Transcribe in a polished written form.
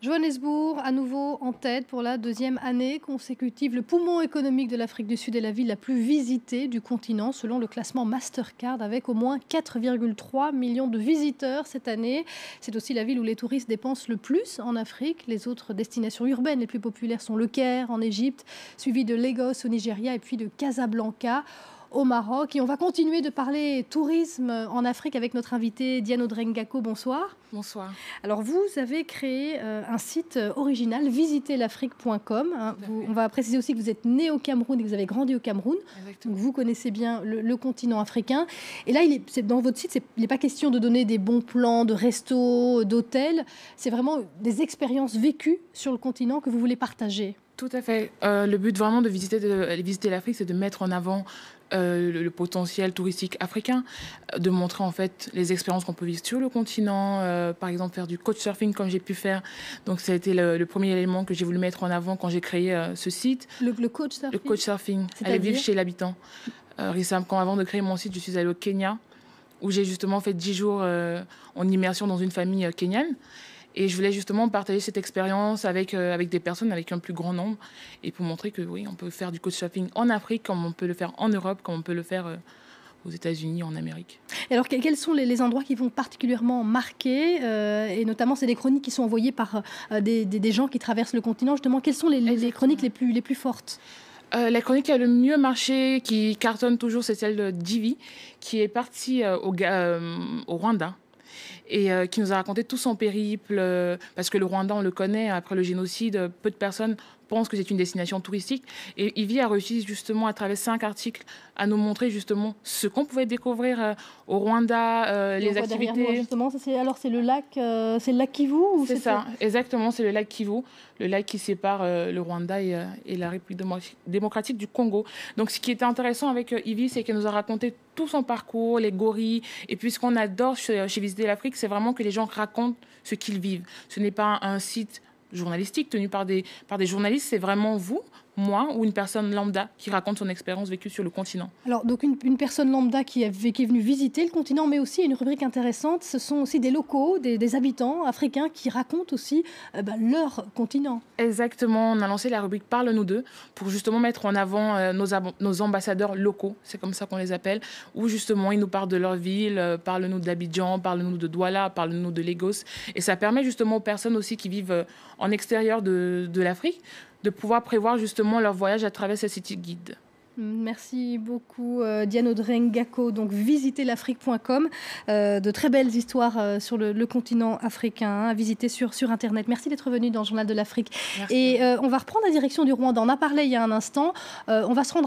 Johannesburg, à nouveau en tête pour la deuxième année consécutive. Le poumon économique de l'Afrique du Sud est la ville la plus visitée du continent selon le classement Mastercard avec au moins 4,3 millions de visiteurs cette année. C'est aussi la ville où les touristes dépensent le plus en Afrique. Les autres destinations urbaines les plus populaires sont le Caire en Égypte, suivi de Lagos au Nigeria et puis de Casablanca au Maroc. Et on va continuer de parler tourisme en Afrique avec notre invité Diane Odrengako. Bonsoir. Bonsoir. Alors vous avez créé un site original, visiterlafrique.com. On va préciser aussi que vous êtes né au Cameroun et que vous avez grandi au Cameroun. Exactement. Donc vous connaissez bien le continent africain. Et là, dans votre site, il n'est pas question de donner des bons plans de restos, d'hôtels. C'est vraiment des expériences vécues sur le continent que vous voulez partager. Tout à fait. Le but vraiment de visiter l'Afrique, c'est de mettre en avant le potentiel touristique africain, de montrer en fait les expériences qu'on peut vivre sur le continent, par exemple faire du couchsurfing comme j'ai pu faire. Donc ça a été le premier élément que j'ai voulu mettre en avant quand j'ai créé ce site. Le couchsurfing. Le couchsurfing, aller vivre chez l'habitant. Récemment, avant de créer mon site, je suis allée au Kenya, où j'ai justement fait 10 jours en immersion dans une famille kenyane. Et je voulais justement partager cette expérience avec des personnes, avec un plus grand nombre, et pour montrer que oui, on peut faire du couchsurfing en Afrique, comme on peut le faire en Europe, comme on peut le faire aux États-Unis, en Amérique. Et alors, quels sont les endroits qui vont particulièrement marquer et notamment, c'est des chroniques qui sont envoyées par des gens qui traversent le continent. Justement, quelles sont les chroniques les plus fortes? La chronique qui a le mieux marché, qui cartonne toujours, c'est celle d'Ivy, qui est partie au Rwanda. Et qui nous a raconté tout son périple, parce que le Rwanda, on le connaît, après le génocide, peu de personnes pensent que c'est une destination touristique. Et Ivy a réussi justement, à travers 5 articles, à nous montrer justement ce qu'on pouvait découvrir au Rwanda, les activités. Moi, justement, c'est le lac Kivu ou c'est ça, exactement, c'est le lac Kivu, le lac qui sépare le Rwanda et la République démocratique du Congo. Donc ce qui était intéressant avec Ivy, c'est qu'elle nous a raconté tout son parcours, les gorilles. Et puis ce qu'on adore chez Visiter l'Afrique, c'est vraiment que les gens racontent ce qu'ils vivent. Ce n'est pas un site journalistique tenu par des journalistes, c'est vraiment vous, moi ou une personne lambda qui raconte son expérience vécue sur le continent. Alors, donc une personne lambda qui est venue visiter le continent, mais aussi une rubrique intéressante, ce sont aussi des locaux, des habitants africains qui racontent aussi leur continent. Exactement, on a lancé la rubrique Parle-nous d'eux pour justement mettre en avant nos ambassadeurs locaux, c'est comme ça qu'on les appelle, où justement ils nous parlent de leur ville, parle-nous d'Abidjan, parle-nous de Douala, parle-nous de Lagos. Et ça permet justement aux personnes aussi qui vivent en extérieur de l'Afrique de pouvoir prévoir justement leur voyage à travers ces sites guides. Merci beaucoup Diane Odrengako, donc visiterlafrique.com, de très belles histoires sur le continent africain à visiter sur Internet. Merci d'être venu dans le Journal de l'Afrique. Et on va reprendre la direction du Rwanda. On a parlé il y a un instant, on va se rendre